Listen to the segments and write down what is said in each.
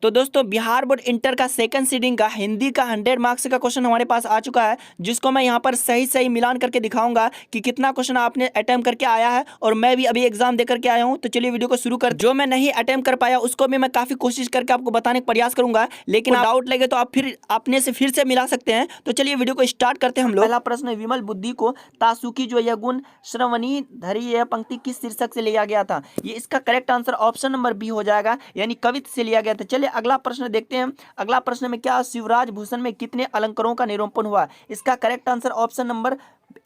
तो दोस्तों Bihar board inter का सेकंड सीटिंग का हिंदी का 100 मार्क्स का क्वेश्चन हमारे पास आ चुका है, जिसको मैं यहाँ पर सही सही मिलान करके दिखाऊंगा कि कितना क्वेश्चन आपने अटेम्प्ट करके आया है। और मैं भी अभी एग्जाम देकर के आया हूँ। तो चलिए वीडियो को शुरू कर। जो मैं नहीं अटेम्प्ट कर पाया उसको भी मैं काफी कोशिश करके आपको बताने का प्रयास करूंगा, लेकिन डाउट लगे तो आप फिर अपने से फिर से मिला सकते हैं। तो चलिए वीडियो को स्टार्ट करते हैं हम लोग। पहला प्रश्न, विमल बुद्धि को तासुकी जो यह गुण श्रवणी धरी यह पंक्ति किस शीर्षक से लिया गया था? ये इसका correct answer option number B हो जाएगा, यानी कवित्त से लिया गया था। चलिए अगला प्रश्न देखते हैं। अगला प्रश्न में क्या, शिवराज भूषण में कितने अलंकारों का निरूपण हुआ? इसका correct answer option number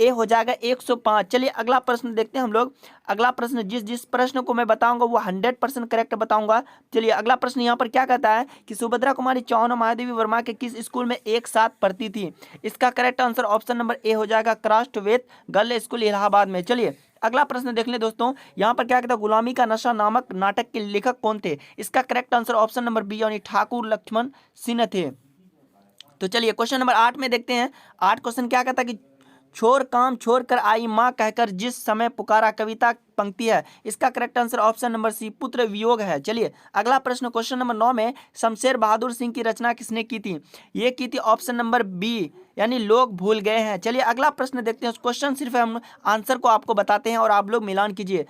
A हो जाएगा 105। चलिए अगला प्रश्न देखते हैं हम लोग। अगला प्रश्न, जिस जिस प्रश्न को मैं बताऊंगा वो 100% करेक्ट बताऊंगा। चलिए अगला प्रश्न यहाँ पर क्या कहता है कि सुभद्रा कुमारी चौहान और महादेवी वर्मा के किस स्कूल में एक साथ पढ़ती थी? इसका correct answer option number A हो जाएगा, क्राफ्टवेथ गर्ल स्कूल इलाहाबाद में। चलिए अगला प्रश्न देख ले दोस्तों। यहाँ पर क्या कहता है, गुलामी का नशा नामक नाटक के लेखक कौन थे? इसका correct answer option number B यानी ठाकुर लक्ष्मण सिन्हा थे। तो चलिए क्वेश्चन नंबर 8 में देखते हैं। 8 क्वेश्चन क्या कहता है कि छोर काम छोड़ कर आई माँ कहकर जिस समय पुकारा कविता पंक्ति है? इसका correct answer option number C Putra Viyog है। चलिए अगला प्रश्न, क्वेश्चन नंबर 9 में शमशेर बहादुर सिंह की रचना किसने की थी? ये की थी ऑप्शन नंबर बी यानी लोग भूल गए हैं। चलिए अगला प्रश्न देखते हैं। क्वेश्चन सिर्फ हम आंसर को आपको बताते हैं और आप लोग मिलान कीजिए।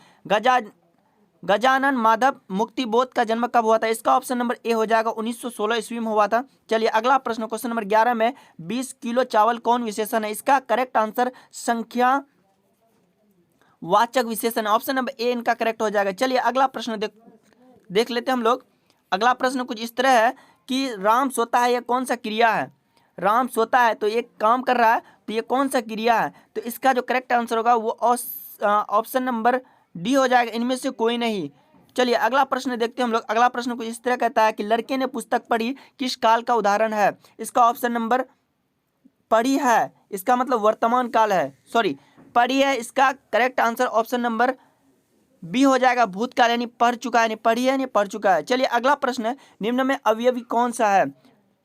गजानन माधव मुक्तिबोध का जन्म कब हुआ था? इसका ऑप्शन नंबर ए हो जाएगा 1916 ईस्वी में हुआ था। चलिए अगला प्रश्न, क्वेश्चन नंबर 11 में 20 किलो चावल कौन विशेषण है? इसका करेक्ट आंसर संख्या वाचक विशेषण है। ऑप्शन नंबर ए इनका करेक्ट हो जाएगा। चलिए अगला प्रश्न देख लेते हैं हम लोग। अगला प्रश्न कुछ इस तरह है कि राम सोता है, यह कौन सा क्रिया है? राम सोता है तो ये काम कर रहा है, तो ये कौन सा क्रिया है? तो इसका जो करेक्ट आंसर होगा वो ऑप्शन नंबर डी हो जाएगा, इनमें से कोई नहीं। चलिए अगला प्रश्न देखते हैं हम लोग। अगला प्रश्न कुछ इस तरह कहता है कि लड़के ने पुस्तक पढ़ी किस काल का उदाहरण है? इसका ऑप्शन नंबर पढ़ी है, इसका मतलब वर्तमान काल है, सॉरी पढ़ी है। इसका correct answer option number B हो जाएगा, भूतकाल यानी पढ़ चुका है, यानी पढ़ी है यानी पढ़ चुका है। चलिए अगला प्रश्न, निम्न में अवयवी कौन सा है?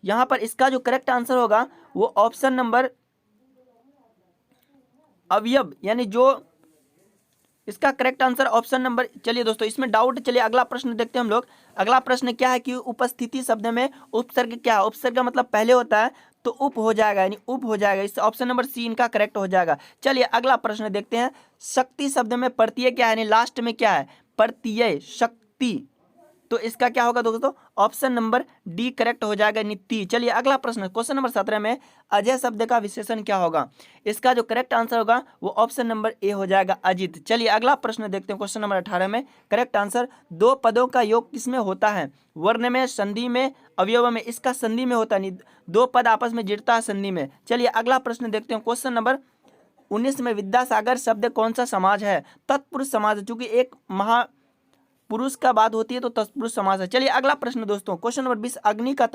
यहाँ पर इसका जो करेक्ट आंसर होगा वो ऑप्शन नंबर अवयव यानी जो इसका करेक्ट आंसर ऑप्शन नंबर, चलिए दोस्तों इसमें डाउट। चलिए अगला प्रश्न देखते हैं हम लोग। अगला प्रश्न क्या है कि उपस्थिति शब्द में उपसर्ग क्या है? उपसर्ग का मतलब पहले होता है तो उप हो जाएगा, यानी उप हो जाएगा। इस ऑप्शन नंबर सी इनका करेक्ट हो जाएगा। चलिए अगला प्रश्न देखते हैं। शक्ति शब्द में प्रत्यय क्या है, यानी लास्ट में क्या है? प्रत्यय शक्ति। तो इसका क्या होगा दोस्तों? ऑप्शन नंबर डी करेक्ट हो जाएगा, नीति। चलिए अगला प्रश्न, क्वेश्चन नंबर 17 में अजय शब्द का विशेषण क्या होगा? इसका जो करेक्ट आंसर होगा वो ऑप्शन नंबर ए हो जाएगा, अजित। चलिए अगला प्रश्न देखते हैं। क्वेश्चन नंबर 18 में करेक्ट आंसर, दो पदों का योग किसमें होता है? वर्ण में, संधि में, अवयव में। इसका संधि में होता है, दो पद आपस में जुड़ता है संधि में। चलिए अगला प्रश्न देखते हैं। क्वेश्चन नंबर 19 में विद्यासागर शब्द कौन सा समाज है? तत्पुरुष समाज है, चूंकि एक पुरुष का बात होती है तो तत्पुरुष समास है। चलिए अगला प्रश्न दोस्तों, क्वेश्चन नंबर 20, अग्नि का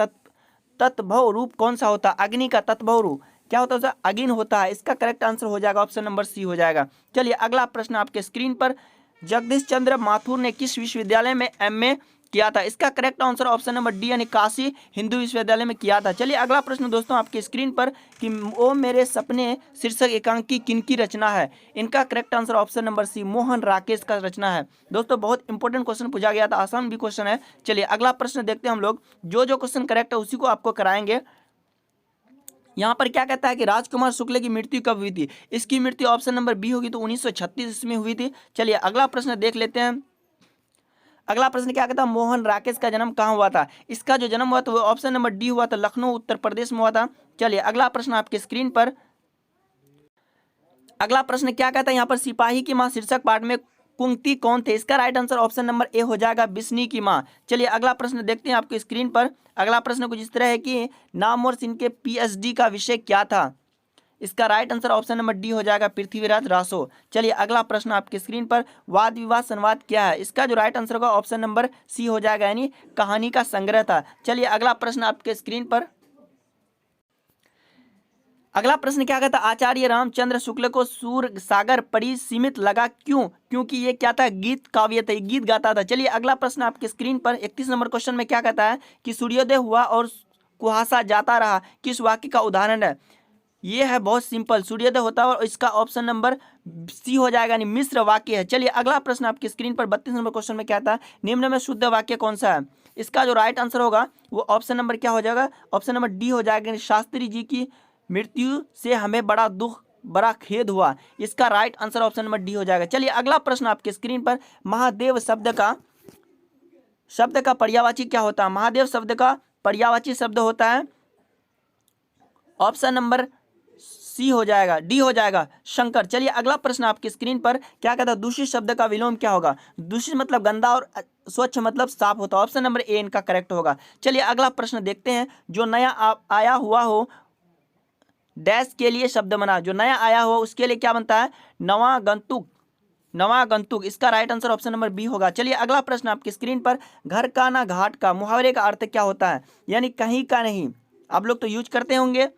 तत्भव रूप कौन सा होता है? अग्नि का तत्भव रूप क्या होता है? अगिन होता है। इसका करेक्ट आंसर हो जाएगा ऑप्शन नंबर सी हो जाएगा। चलिए अगला प्रश्न आपके स्क्रीन पर, जगदीश चंद्र माथुर ने किस विश्वविद्यालय में एमए किया था? इसका correct answer option number D यानी काशी हिंदू विश्वविद्यालय में किया था। चलिए अगला प्रश्न दोस्तों आपके स्क्रीन पर कि ओ मेरे सपने शीर्षक एकांकी किनकी रचना है? इनका correct answer option number C Mohan Rakesh का रचना है। दोस्तों बहुत इंपॉर्टेंट क्वेश्चन पूछा गया था, आसान भी क्वेश्चन है। चलिए अगला प्रश्न देखते हैं हम लोग। जो जो क्वेश्चन करेक्ट है उसी को आपको कराएंगे। यहाँ पर क्या कहता है कि राजकुमार शुक्ल की मृत्यु कब हुई थी? इसकी मृत्यु ऑप्शन नंबर बी होगी, तो 1936 में हुई थी। चलिए अगला प्रश्न देख लेते हैं। अगला प्रश्न क्या कहता है, मोहन राकेश का जन्म कहाँ हुआ था? इसका जो जन्म हुआ था वो ऑप्शन नंबर डी हुआ था, लखनऊ उत्तर प्रदेश में हुआ था। चलिए अगला प्रश्न आपके स्क्रीन पर। अगला प्रश्न क्या कहता है यहाँ पर, सिपाही की मां शीर्षक पाठ में कुंती कौन थे? इसका right answer option number A हो जाएगा, बिस्नी की मां। चलिए अगला प्रश्न देखते हैं आपके स्क्रीन पर। अगला प्रश्न कुछ इस तरह है कि नामवर सिंह के पीएचडी का विषय क्या था? इसका right answer option number D हो जाएगा, पृथ्वीराज रासो। चलिए अगला प्रश्न आपके स्क्रीन पर, वाद विवाद संवाद क्या है? इसका जो राइट आंसर होगा ऑप्शन नंबर सी हो जाएगा, यानी कहानी का संग्रह था। चलिए अगला प्रश्न आपके स्क्रीन पर। अगला प्रश्न क्या कहता है, आचार्य रामचंद्र शुक्ल को सूर सागर परिसीमित लगा, क्यों? क्योंकि ये क्या था, गीत काव्य था, गीत गाता था। चलिए अगला प्रश्न आपके स्क्रीन पर 31 नंबर क्वेश्चन में क्या कहता है कि सूर्योदय हुआ और कुहासा जाता रहा, किस वाक्य का उदाहरण है? ये है बहुत सिंपल, सूर्योदय होता है और इसका ऑप्शन नंबर सी हो जाएगा, यानी मिश्र वाक्य है। चलिए अगला प्रश्न आपकी स्क्रीन पर 32 नंबर क्वेश्चन में क्या था, निम्न में शुद्ध वाक्य कौन सा है? इसका जो राइट आंसर होगा वो ऑप्शन नंबर क्या हो जाएगा, ऑप्शन नंबर डी हो जाएगा। शास्त्री जी की मृत्यु से हमें बड़ा दुख, बड़ा खेद हुआ। इसका right answer option number D हो जाएगा। चलिए अगला प्रश्न आपके स्क्रीन पर, महादेव शब्द का पर्यायवाची क्या होता है? महादेव शब्द का पर्यायवाची शब्द होता है ऑप्शन नंबर सी हो जाएगा, डी हो जाएगा, शंकर। चलिए अगला प्रश्न आपकी स्क्रीन पर क्या कहता है? दूषित शब्द का विलोम क्या होगा? दूषित मतलब गंदा और स्वच्छ मतलब साफ होता है। ऑप्शन नंबर ए इनका करेक्ट होगा। चलिए अगला प्रश्न देखते हैं। जो नया आया हुआ हो डैश के लिए शब्द बना, जो नया आया हो उसके लिए क्या बनता है? नवागंतुक, नवागंतुक। इसका right answer option number B होगा। चलिए अगला प्रश्न आपकी स्क्रीन पर, घर का ना घाट का मुहावरे का अर्थ क्या होता है? यानी कहीं का नहीं, आप लोग तो यूज करते होंगे।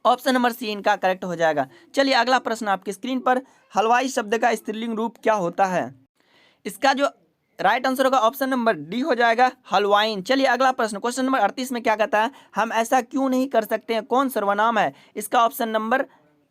ऑप्शन नंबर सी इनका करेक्ट हो जाएगा। चलिए अगला प्रश्न आपकी स्क्रीन पर, हलवाई शब्द का स्त्रीलिंग रूप क्या होता है? इसका जो राइट आंसर होगा ऑप्शन नंबर डी हो जाएगा, हलवाइन। चलिए अगला प्रश्न, क्वेश्चन नंबर 38 में क्या कहता है? हम ऐसा क्यों नहीं कर सकते हैं, कौन सर्वनाम है? इसका ऑप्शन नंबर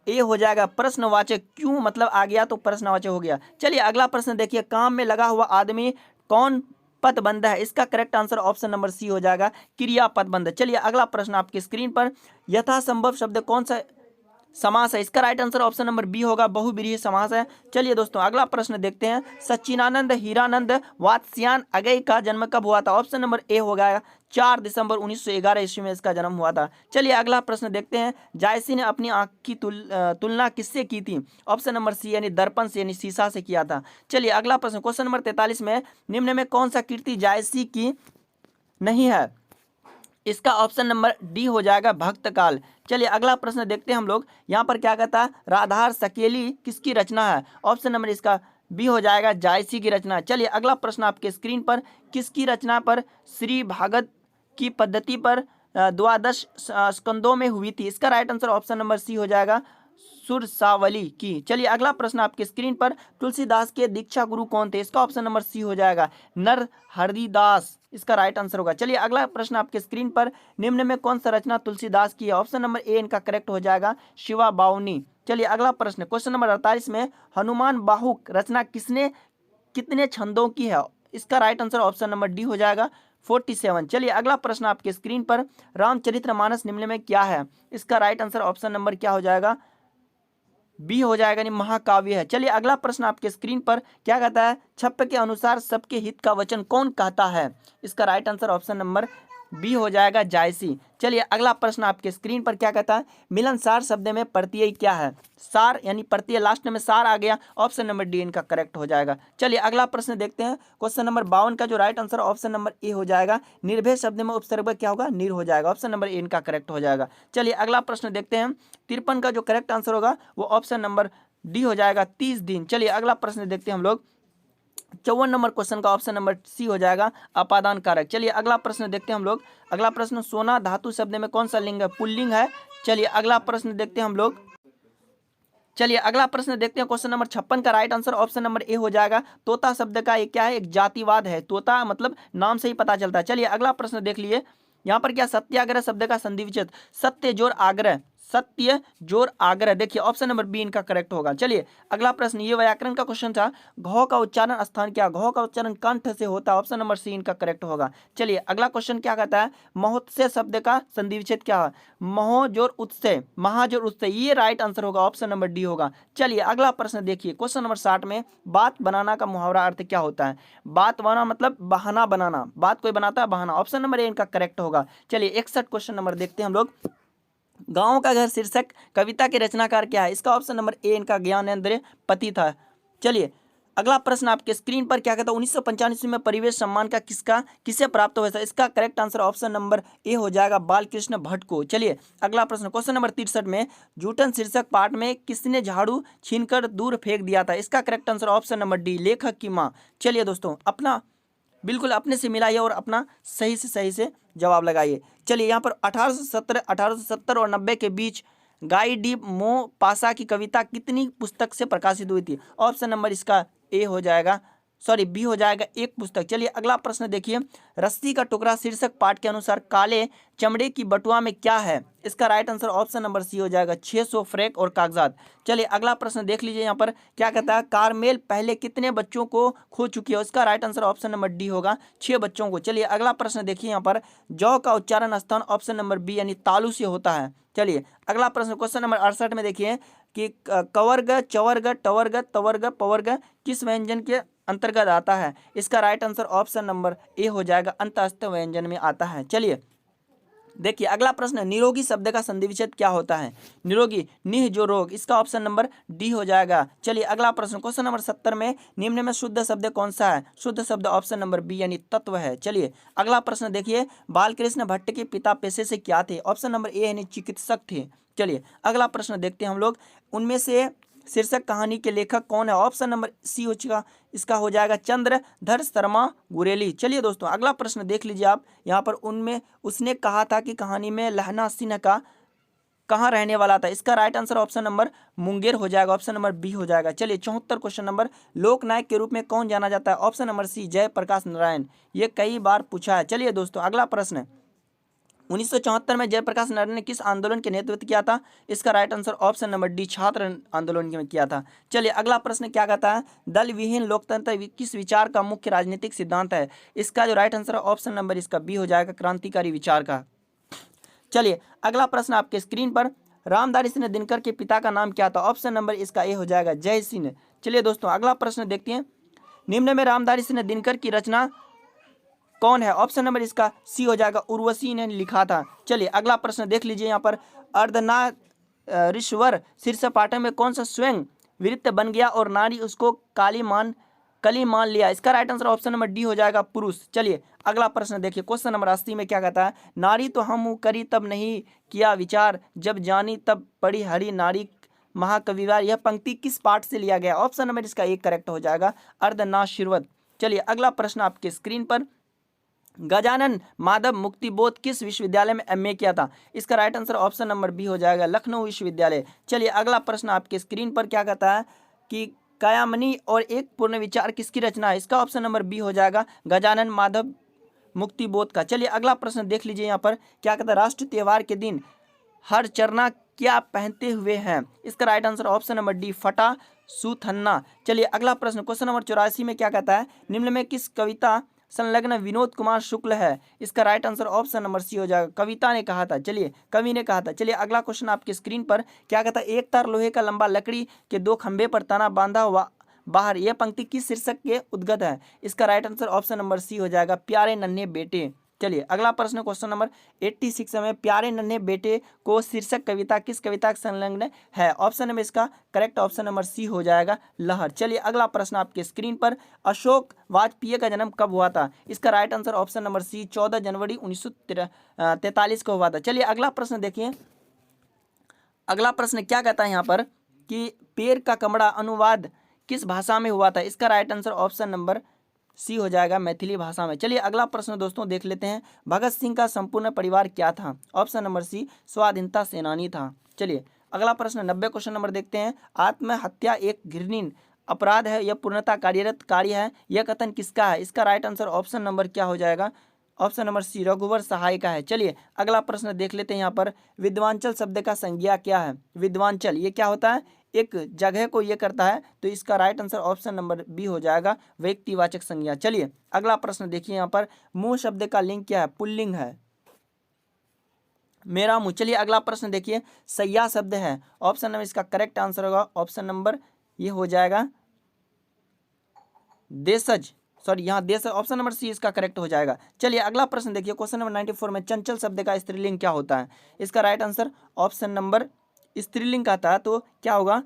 ए हो जाएगा, प्रश्नवाचक। क्यों मतलब आ गया तो प्रश्नवाचक हो गया। चलिए अगला प्रश्न देखिए, काम में लगा हुआ आदमी कौन पदबंध है? इसका correct answer option number C हो जाएगा, क्रिया पदबंध। चलिए अगला प्रश्न आपकी स्क्रीन पर, यथासंभव शब्द कौन सा समास है? इसका right answer option number B होगा, बहुब्रीहि समास है। चलिए दोस्तों अगला प्रश्न देखते हैं। सच्चिदानंद हीरानंद वात्स्यायन अगेय का जन्म कब हुआ था? ऑप्शन नंबर ए होगा, 4 दिसंबर 1911 ईस्वी में इसका जन्म हुआ था। चलिए अगला प्रश्न देखते हैं। जायसी ने अपनी आंख की तुलना किससे की थी? ऑप्शन नंबर सी यानी दर्पण से, यानी शीशा से किया था। चलिए अगला प्रश्न, क्वेश्चन नंबर 43 में, निम्न में कौन सा कीर्ति जायसी की नहीं है? इसका ऑप्शन नंबर डी हो जाएगा, भक्त काल। चलिए अगला प्रश्न देखते हैं हम लोग। यहाँ पर क्या कहता है? राधार सकेली किसकी रचना है? ऑप्शन नंबर इसका बी हो जाएगा, जायसी की रचना। चलिए अगला प्रश्न आपके स्क्रीन पर, किसकी रचना पर श्री भागवत की पद्धति पर 12 स्कंदों में हुई थी? इसका right answer option number C हो जाएगा, सुरसावली की। चलिए अगला प्रश्न आपके स्क्रीन पर, तुलसीदास के दीक्षा गुरु कौन थे? इसका ऑप्शन नंबर सी हो जाएगा, नर हरिदास। इसका राइट आंसर होगा। चलिए अगला प्रश्न आपके स्क्रीन पर, निम्न में कौन सा रचना तुलसीदास की है? ऑप्शन नंबर ए इनका करेक्ट हो जाएगा, शिवा बावनी। चलिए अगला प्रश्न, क्वेश्चन नंबर 48 में, हनुमान बाहुक रचना किसने, कितने छंदों की है? इसका right answer option number D हो जाएगा, 47। चलिए अगला प्रश्न आपके स्क्रीन पर, रामचरितमानस निम्न में क्या है? इसका राइट आंसर ऑप्शन नंबर क्या हो जाएगा, बी हो जाएगा, यानी महाकाव्य है। चलिए अगला प्रश्न आपके स्क्रीन पर क्या कहता है? छप्प के अनुसार सबके हित का वचन कौन कहता है? इसका right answer option number B हो जाएगा, जायसी। चलिए अगला प्रश्न आपके स्क्रीन पर क्या कहता है? मिलनसार शब्द में प्रत्यय क्या है? सार यानी प्रत्यय, लास्ट में सार आ गया, ऑप्शन नंबर डी इनका करेक्ट हो जाएगा। चलिए अगला प्रश्न देखते हैं। क्वेश्चन नंबर 52 का जो right answer option number A हो जाएगा, निर्भय शब्द में उपसर्ग क्या होगा? निर हो जाएगा, ऑप्शन नंबर ए इनका करेक्ट हो जाएगा। चलिए अगला प्रश्न देखते हैं। 53 का जो करेक्ट आंसर होगा वो ऑप्शन नंबर डी हो जाएगा, 30 दिन। चलिए अगला प्रश्न देखते हैं हम लोग। 54 नंबर क्वेश्चन का ऑप्शन नंबर सी हो जाएगा, अपादान कारक। चलिए अगला प्रश्न देखते हैं हम लोग। अगला प्रश्न, सोना धातु शब्द में कौन सा लिंग है? पुल्लिंग है। चलिए अगला प्रश्न देखते हैं हम लोग। चलिए अगला प्रश्न देखते हैं। क्वेश्चन नंबर 56 का right answer option number A हो जाएगा, तोता शब्द का एक क्या है? एक जातिवाद है। तोता मतलब नाम से ही पता चलता है। चलिए अगला प्रश्न देख लिए। यहाँ पर क्या, सत्याग्रह शब्द का संधि विच्छेद, सत्य जोर आग्रह, सत्य जोर आग्रह। देखिए ऑप्शन नंबर बी इनका करेक्ट होगा। चलिए अगला प्रश्न, ये व्याकरण का क्वेश्चन था। घ का उच्चारण स्थान क्या? घ का उच्चारण कंठ से होता है, ऑप्शन नंबर सी इनका करेक्ट होगा। चलिए अगला क्वेश्चन क्या कहता है? महोत्सव शब्द का संधि विच्छेद क्या है? महो जोर उत्सव, महाजोर उत्सव। ये राइट आंसर होगा, ऑप्शन नंबर डी होगा। चलिए अगला प्रश्न देखिए। क्वेश्चन नंबर 60 में, बात बनाना का मुहावरा अर्थ क्या होता है? बात बनाना मतलब बहाना बनाना, बात कोई बनाता है बहाना, ऑप्शन नंबर ए इनका करेक्ट होगा। चलिए 61 क्वेश्चन नंबर देखते हैं हम लोग। गांव का घर शीर्षक कविता के रचनाकार क्या है? इसका ऑप्शन नंबर ए इनका ज्ञानेंद्र पति था। चलिए अगला प्रश्न आपके स्क्रीन पर क्या कहता है? 1995 में परिवेश सम्मान का किसे प्राप्त हुआ था? इसका correct answer option number A हो जाएगा, बालकृष्ण भट्ट को। चलिए अगला प्रश्न, क्वेश्चन नंबर 63 में, जूठन शीर्षक पाठ में किसने झाड़ू छीनकर दूर फेंक दिया था? इसका correct answer option number D, लेखक की माँ। चलिए दोस्तों अपना बिल्कुल अपने से मिलाइए और अपना सही से जवाब लगाइए। चलिए यहाँ पर 1870 और 90 के बीच गाई डी मोपासा की कविता कितनी पुस्तक से प्रकाशित हुई थी? ऑप्शन नंबर इसका ए हो जाएगा, सॉरी बी हो जाएगा एक पुस्तक। चलिए अगला प्रश्न देखिए, रस्सी का टुकड़ा शीर्षक पाठ के अनुसार काले चमड़े की बटुआ में क्या है? इसका right answer option number C हो जाएगा 600 फ्रैक और कागजात। चलिए अगला प्रश्न देख लीजिए, यहाँ पर क्या कहता है, कारमेल पहले कितने बच्चों को खो चुकी है? इसका right answer option number D होगा 6 बच्चों को। चलिए अगला प्रश्न देखिए, यहाँ पर जौ का उच्चारण स्थान ऑप्शन नंबर बी यानी तालु से होता है। चलिए अगला प्रश्न क्वेश्चन नंबर 68 में देखिए कि कवर्ग, चवर्ग, टवर्ग, तवर्ग, पवर्ग किस व्यंजन के अंतर्गत आता है? इसका right answer option number A हो जाएगा अंतःस्थ व्यंजन में आता है। चलिए देखिए अगला प्रश्न, निरोगी शब्द का संधि विच्छेद क्या होता है? निरोगी निह जो रोग, इसका ऑप्शन नंबर डी हो जाएगा। चलिए अगला प्रश्न क्वेश्चन नंबर 70 में निम्न में शुद्ध शब्द कौन सा है? शुद्ध शब्द ऑप्शन नंबर बी यानी तत्व है। चलिए अगला प्रश्न देखिए, बालकृष्ण भट्ट के पिता पेशे से क्या थे? ऑप्शन नंबर ए यानी चिकित्सक थे। चलिए अगला प्रश्न देखते हैं हम लोग, उनमें से शीर्षक कहानी के लेखक कौन है? ऑप्शन नंबर सी हो चुका, इसका हो जाएगा चंद्रधर शर्मा गुरेली। चलिए दोस्तों अगला प्रश्न देख लीजिए आप, यहाँ पर उनमें उसने कहा था कि कहानी में लहना सिंह का कहाँ रहने वाला था? इसका right answer option number Munger हो जाएगा, ऑप्शन नंबर बी हो जाएगा। चलिए 74 क्वेश्चन नंबर, लोकनायक के रूप में कौन जाना जाता है? Option number C Jayaprakash Narayan. ये कई बार पूछा है। चलिए दोस्तों अगला प्रश्न, 1974 में जयप्रकाश नारायण ने किस आंदोलन के नेतृत्व किया था? इसका right answer option number D छात्र आंदोलन में किया था। चलिए अगला प्रश्न क्या कहता है, दल विहीन लोकतंत्र किस विचार का मुख्य राजनीतिक सिद्धांत है? इसका जो राइट आंसर है ऑप्शन नंबर इसका बी हो जाएगा क्रांतिकारी विचार का। चलिए अगला प्रश्न आपके स्क्रीन पर, रामधारी सिंह दिनकर के पिता का नाम क्या था? ऑप्शन नंबर इसका ए हो जाएगा जय सिंह। चलिए दोस्तों अगला प्रश्न देखते हैं, निम्न में रामधारी सिंह दिनकर की रचना कौन है? ऑप्शन नंबर इसका सी हो जाएगा उर्वशी ने लिखा था। चलिए अगला प्रश्न देख लीजिए, यहाँ पर अर्धनारीश्वर शीर्ष पाठ में कौन सा स्वयं वृत्त बन गया और नारी उसको कली मान लिया? इसका right answer option number D हो जाएगा पुरुष। चलिए अगला प्रश्न देखिए, क्वेश्चन नंबर 80 में क्या कहता है, नारी तो हम करी तब नहीं किया विचार, जब जानी तब पढ़ी हरी नारी महाकविवार। यह पंक्ति किस पाठ से लिया गया? ऑप्शन नंबर इसका एक करेक्ट हो जाएगा अर्धनारीश्वर। चलिए अगला प्रश्न आपके स्क्रीन पर, गजानन माधव मुक्तिबोध किस विश्वविद्यालय में एमए किया था? इसका right answer option number B हो जाएगा लखनऊ विश्वविद्यालय। चलिए अगला प्रश्न आपके स्क्रीन पर क्या कहता है कि कायामनी और एक पूर्ण विचार किसकी रचना है? इसका ऑप्शन नंबर बी हो जाएगा गजानन माधव मुक्तिबोध का। चलिए अगला प्रश्न देख लीजिए, यहाँ पर क्या कहता है, राष्ट्रीय त्योहार के दिन हर चरना क्या पहनते हुए हैं? इसका right answer option number D फटा सुथन्ना। चलिए अगला प्रश्न क्वेश्चन नंबर 84 में क्या कहता है, निम्न में किस कविता संलग्न विनोद कुमार शुक्ल है? इसका right answer option number C हो जाएगा कविता ने कहा था। चलिए कवि ने कहा था। चलिए अगला क्वेश्चन आपके स्क्रीन पर क्या कहता है, एक तार लोहे का लंबा लकड़ी के दो खंभे पर तना बांधा हुआ बाहर, यह पंक्ति किस शीर्षक के उद्गत है? इसका right answer option number C हो जाएगा प्यारे नन्हे बेटे। चलिए अगला प्रश्न क्वेश्चन नंबर 86 में, प्यारे नन्हे बेटे को शीर्षक कविता किस कविता के संलग्न है? ऑप्शन नंबर इसका करेक्ट ऑप्शन नंबर सी हो जाएगा लहर। चलिए अगला प्रश्न आपके स्क्रीन पर, अशोक वाजपेयी का जन्म कब हुआ था? इसका right answer option number C 14 जनवरी 1943 को हुआ था। चलिए अगला प्रश्न देखिए, अगला प्रश्न क्या कहता है यहाँ पर कि पेड़ का कमरा अनुवाद किस भाषा में हुआ था? इसका right answer option number C हो जाएगा मैथिली भाषा में। चलिए अगला प्रश्न दोस्तों देख लेते हैं, भगत सिंह का संपूर्ण परिवार क्या था? ऑप्शन नंबर सी स्वाधीनता सेनानी था। चलिए अगला प्रश्न 90 क्वेश्चन नंबर देखते हैं, आत्महत्या एक घृणित अपराध है, यह पूर्णतः कार्यरत कार्य है, यह कथन किसका है? इसका राइट आंसर ऑप्शन नंबर क्या हो जाएगा? ऑप्शन नंबर सी रघुवर सहाय का है। चलिए अगला प्रश्न देख लेते हैं, यहाँ पर विद्वांचल शब्द का संज्ञा क्या है? विद्वांचल ये क्या होता है? एक जगह को ये करता है, तो इसका right answer option number B हो जाएगा व्यक्तिवाचक संज्ञा। चलिए अगला प्रश्न देखिए, यहाँ पर मुंह शब्द का लिंग क्या है? पुल्लिंग है, मेरा मुंह। चलिए अगला प्रश्न देखिए, सैया शब्द है, ऑप्शन नंबर इसका करेक्ट आंसर होगा ऑप्शन नंबर ये हो जाएगा देशज, सॉरी यहाँ देश, ऑप्शन नंबर सी इसका करेक्ट हो जाएगा। चलिए अगला प्रश्न देखिए, क्वेश्चन नंबर 94 में चंचल शब्द का स्त्रीलिंग क्या होता है? इसका राइट आंसर ऑप्शन नंबर स्त्रीलिंग का था तो क्या होगा?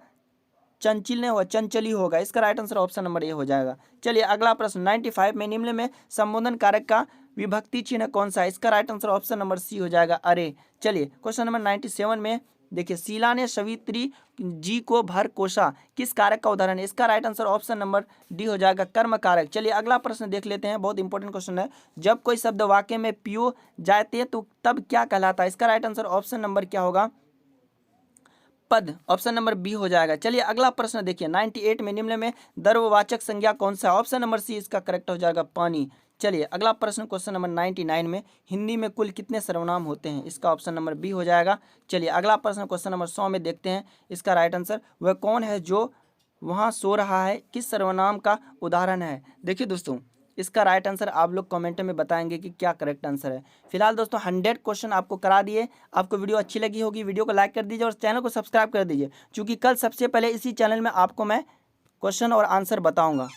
चंचल ने होगा, चंचली होगा। इसका right answer option number A हो जाएगा। चलिए अगला प्रश्न 95 में निम्न में संबोधन कारक का विभक्ति चिन्ह कौन सा है? इसका right answer option number C हो जाएगा अरे। चलिए क्वेश्चन नंबर 97 में देखिए, शीला ने सवित्री जी को भर कोसा किस कारक का उदाहरण है? इसका right answer option number D हो जाएगा कर्म कारक। चलिए अगला प्रश्न देख लेते हैं, बहुत इंपॉर्टेंट क्वेश्चन है, जब कोई शब्द वाक्य में पियो जाते तो तब क्या कहलाता है? इसका राइट आंसर ऑप्शन नंबर क्या होगा? पद, ऑप्शन नंबर बी हो जाएगा। चलिए अगला प्रश्न देखिए 98 में निम्न में द्रववाचक संज्ञा कौन सा है? ऑप्शन नंबर सी इसका करेक्ट हो जाएगा, पानी। चलिए अगला प्रश्न क्वेश्चन नंबर 99 में हिंदी में कुल कितने सर्वनाम होते हैं? इसका ऑप्शन नंबर बी हो जाएगा। चलिए अगला प्रश्न क्वेश्चन नंबर 100 में देखते हैं इसका राइट आंसर। वह कौन है जो वहाँ सो रहा है, किस सर्वनाम का उदाहरण है? देखिए दोस्तों, इसका राइट आंसर आप लोग कमेंट में बताएंगे कि क्या करेक्ट आंसर है। फिलहाल दोस्तों 100 क्वेश्चन आपको करा दिए। आपको वीडियो अच्छी लगी होगी, वीडियो को लाइक कर दीजिए और चैनल को सब्सक्राइब कर दीजिए, क्योंकि कल सबसे पहले इसी चैनल में आपको मैं क्वेश्चन और आंसर बताऊंगा।